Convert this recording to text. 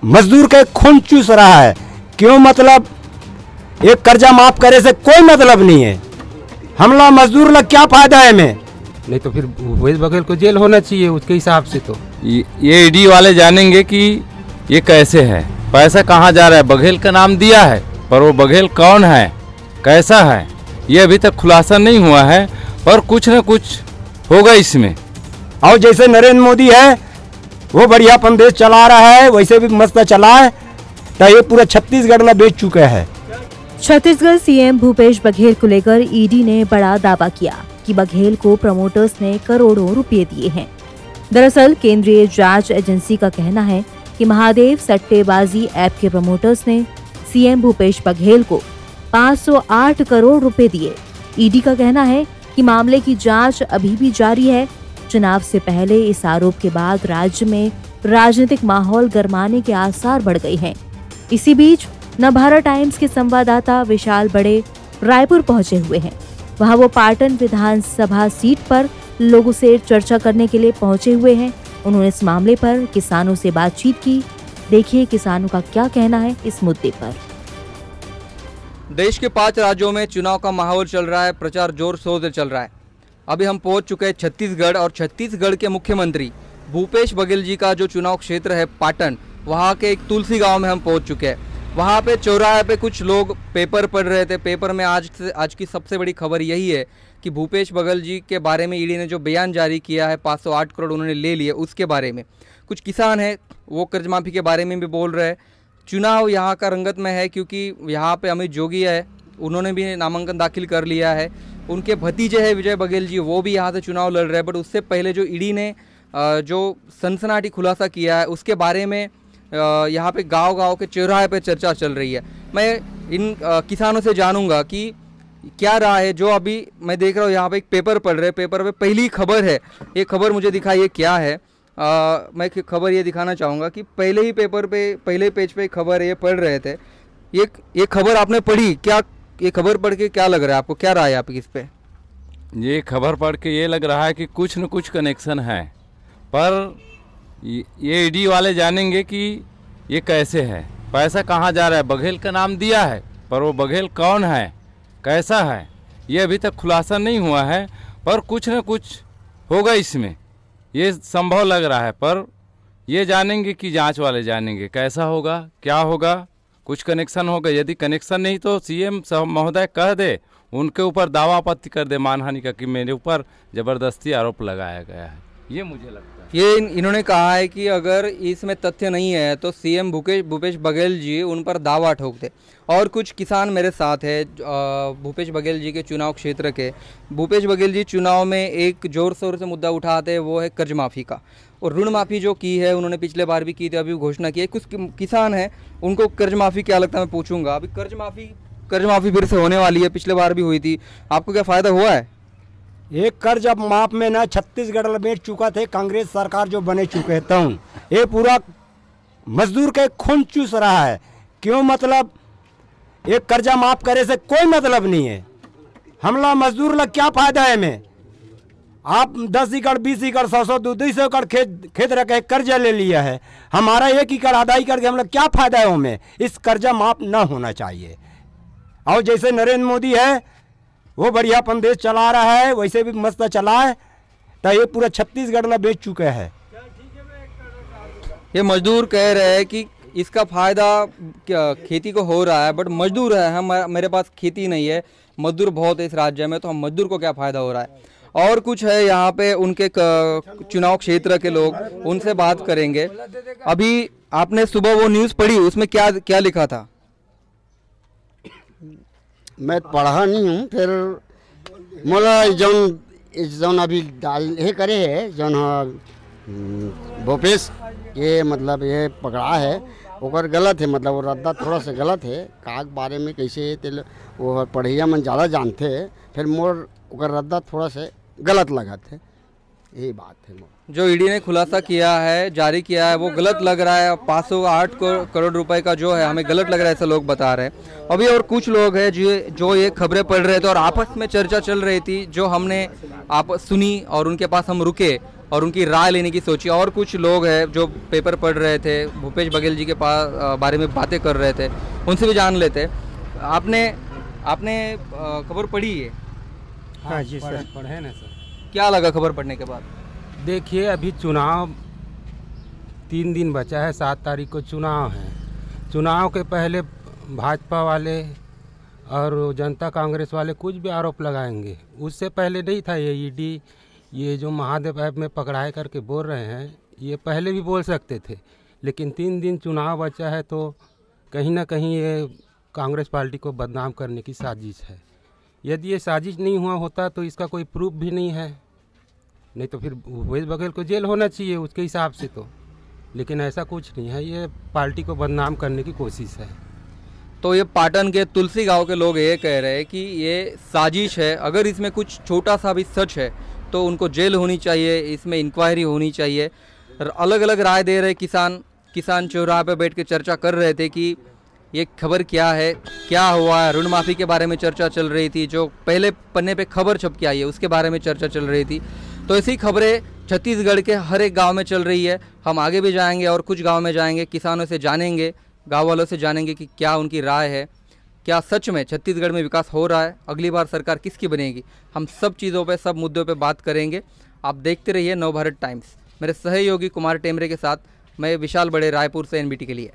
मजदूर के खून चूस रहा है। क्यों? मतलब एक कर्जा माफ करे से कोई मतलब नहीं है। हमला मजदूर लग क्या फायदा है हमें? नहीं तो फिर भूपेश बघेल को जेल होना चाहिए उसके हिसाब से। तो ये ईडी वाले जानेंगे कि ये कैसे है, पैसा कहाँ जा रहा है। बघेल का नाम दिया है पर वो बघेल कौन है, कैसा है, ये अभी तक खुलासा नहीं हुआ है। और कुछ न कुछ होगा इसमें। और जैसे नरेंद्र मोदी है वो बढ़ियापन देश चला रहा है, वैसे भी मस्त चलाए। तो ये पूरा छत्तीसगढ़ में बेच चुके हैं। छत्तीसगढ़ सीएम भूपेश बघेल को लेकर ईडी ने बड़ा दावा किया कि बघेल को प्रमोटर्स ने करोड़ों रुपए दिए हैं। दरअसल केंद्रीय जांच एजेंसी का कहना है कि महादेव सट्टेबाजी ऐप के प्रमोटर्स ने सीएम भूपेश बघेल को 508 करोड़ रुपए दिए। ईडी का कहना है कि मामले की जांच अभी भी जारी है। चुनाव से पहले इस आरोप के बाद राज्य में राजनीतिक माहौल गरमाने के आसार बढ़ गए हैं। इसी बीच नवभारत टाइम्स के संवाददाता विशाल बड़े रायपुर पहुंचे हुए हैं। वहां वो पाटन विधानसभा सीट पर लोगों से चर्चा करने के लिए पहुंचे हुए हैं। उन्होंने इस मामले पर किसानों से बातचीत की। देखिए किसानों का क्या कहना है इस मुद्दे पर। देश के 5 राज्यों में चुनाव का माहौल चल रहा है, प्रचार जोर शोर से चल रहा है। अभी हम पहुंच चुके हैं छत्तीसगढ़ और छत्तीसगढ़ के मुख्यमंत्री भूपेश बघेल जी का जो चुनाव क्षेत्र है पाटन, वहां के एक तुलसी गांव में हम पहुंच चुके हैं। वहां पे चौराहे पे कुछ लोग पेपर पढ़ रहे थे। पेपर में आज की सबसे बड़ी खबर यही है कि भूपेश बघेल जी के बारे में ईडी ने जो बयान जारी किया है, 508 करोड़ उन्होंने ले लिए, उसके बारे में। कुछ किसान हैं वो कर्ज माफ़ी के बारे में भी बोल रहे हैं। चुनाव यहाँ का रंगत में है क्योंकि यहाँ पे अमित जोगी है, उन्होंने भी नामांकन दाखिल कर लिया है। उनके भतीजे हैं विजय बघेल जी, वो भी यहाँ से चुनाव लड़ रहे हैं। बट उससे पहले जो ईडी ने जो सनसनाटी खुलासा किया है उसके बारे में यहाँ पे गांव-गांव के चौराहे पे चर्चा चल रही है। मैं इन किसानों से जानूंगा कि क्या राय है। जो अभी मैं देख रहा हूँ यहाँ पे एक पेपर पढ़ रहे, पेपर पे पहली खबर है, ये खबर मुझे दिखाइए क्या है। मैं खबर ये दिखाना चाहूँगा कि पहले ही पेपर पे पहले पेज पे खबर ये पढ़ रहे थे। ये खबर आपने पढ़ी क्या? ये खबर पढ़ के क्या लग रहा है आपको, क्या राय है आपकी इस पे? ये खबर पढ़ के ये लग रहा है कि कुछ न कुछ कनेक्शन है, पर ये ईडी वाले जानेंगे कि ये कैसे है, पैसा कहाँ जा रहा है। बघेल का नाम दिया है पर वो बघेल कौन है, कैसा है, ये अभी तक खुलासा नहीं हुआ है। पर कुछ न कुछ होगा इसमें, ये संभव लग रहा है। पर ये जानेंगे कि जांच वाले जानेंगे कैसा होगा, क्या होगा, कुछ कनेक्शन होगा। यदि कनेक्शन नहीं तो सीएम महोदय कह दे, उनके ऊपर दावा आपत्ति कर दे मानहानि का कि मेरे ऊपर ज़बरदस्ती आरोप लगाया गया है। ये मुझे लगता है। ये इन्होंने कहा है कि अगर इसमें तथ्य नहीं है तो सीएम भूपेश बघेल जी उन पर दावा ठोक दे। और कुछ किसान मेरे साथ है भूपेश बघेल जी के चुनाव क्षेत्र के। भूपेश बघेल जी चुनाव में एक जोर शोर से मुद्दा उठाते हैं, वो है कर्ज माफ़ी का। और ऋण माफ़ी जो की है उन्होंने पिछले बार भी की थी, अभी घोषणा की है। कुछ किसान हैं उनको कर्ज माफ़ी क्या लगता है मैं पूछूंगा। अभी कर्ज माफ़ी फिर से होने वाली है, पिछले बार भी हुई थी, आपको क्या फ़ायदा हुआ है? एक कर्ज अब माफ में ना छत्तीसगढ़ में बैठ चुका थे, कांग्रेस सरकार जो बने चुके थे, ये पूरा मजदूर के खून चूस रहा है। क्यों? मतलब एक कर्जा माफ करे से कोई मतलब नहीं है। हमला मजदूर लग क्या फायदा है हमें? आप 10 एकड़ 20 एकड़ 100 200 एकड़ खेत रखे कर्जा ले लिया है, हमारा 1 एकड़ अदाई करके हम लोग क्या फायदा है हमें? इस कर्जा माफ ना होना चाहिए। और जैसे नरेंद्र मोदी है वो बढ़ियापन देश चला रहा है, वैसे भी मस्त चलाए। तो ये पूरा छत्तीसगढ़ में बेच चुके हैं। ये मजदूर कह रहे हैं कि इसका फायदा खेती को हो रहा है, बट मजदूर है हम, मेरे पास खेती नहीं है, मजदूर बहुत है इस राज्य में, तो हम मजदूर को क्या फ़ायदा हो रहा है। और कुछ है यहाँ पे उनके चुनाव क्षेत्र के लोग, उनसे बात करेंगे। अभी आपने सुबह वो न्यूज़ पढ़ी, उसमें क्या क्या लिखा था? मैं पढ़ा नहीं हूँ। फिर मोला जौन अभी डाल ये करे है जौन भूपेश ये मतलब ये पकड़ा है ओकर गलत है, मतलब वो रद्दा थोड़ा सा गलत है। काग बारे में कैसे तेल वो पढ़ैया मन ज़्यादा जानते हैं, फिर मोर ओकर रद्दा थोड़ा सा गलत लगा थे, यही बात है। जो ईडी ने खुलासा किया है, जारी किया है, वो गलत लग रहा है। 508 करोड़ रुपए का जो है हमें गलत लग रहा है, ऐसे लोग बता रहे हैं। अभी और कुछ लोग हैं जो ये खबरें पढ़ रहे थे और आपस में चर्चा चल रही थी, जो हमने आप सुनी और उनके पास हम रुके। और उनकी राय लेने की सोची। और कुछ लोग हैं जो पेपर पढ़ रहे थे, भूपेश बघेल जी के बारे में बातें कर रहे थे, उनसे भी जान लेते। आपने खबर पढ़ी है? हाँ जी सर, पढ़े ना सर। क्या लगा खबर पढ़ने के बाद? देखिए, अभी चुनाव 3 दिन बचा है, 7 तारीख को चुनाव है। चुनाव के पहले भाजपा वाले और जनता कांग्रेस वाले कुछ भी आरोप लगाएंगे। उससे पहले नहीं था ये ईडी, ये जो महादेव ऐप में पकड़ाई करके बोल रहे हैं, ये पहले भी बोल सकते थे। लेकिन 3 दिन चुनाव बचा है तो कहीं ना कहीं ये कांग्रेस पार्टी को बदनाम करने की साजिश है। यदि ये साजिश नहीं हुआ होता तो इसका कोई प्रूफ भी नहीं है, नहीं तो फिर भूपेश बघेल को जेल होना चाहिए उसके हिसाब से तो। लेकिन ऐसा कुछ नहीं है, ये पार्टी को बदनाम करने की कोशिश है। तो ये पाटन के तुलसी गांव के लोग ये कह रहे हैं कि ये साजिश है, अगर इसमें कुछ छोटा सा भी सच है तो उनको जेल होनी चाहिए, इसमें इंक्वायरी होनी चाहिए। अलग अलग राय दे रहे किसान चौराहे पे बैठ के चर्चा कर रहे थे कि ये खबर क्या है, क्या हुआ है। ऋण माफ़ी के बारे में चर्चा चल रही थी, जो पहले पन्ने पे खबर छप के आई है उसके बारे में चर्चा चल रही थी। तो ऐसी खबरें छत्तीसगढ़ के हर एक गांव में चल रही है। हम आगे भी जाएंगे और कुछ गांव में जाएंगे, किसानों से जानेंगे, गांव वालों से जानेंगे कि क्या उनकी राय है, क्या सच में छत्तीसगढ़ में विकास हो रहा है, अगली बार सरकार किसकी बनेगी। हम सब चीज़ों पे, सब मुद्दों पे बात करेंगे। आप देखते रहिए नवभारत टाइम्स। मेरे सहयोगी कुमार टेमरे के साथ मैं विशाल बड़े, रायपुर से NBT के लिए।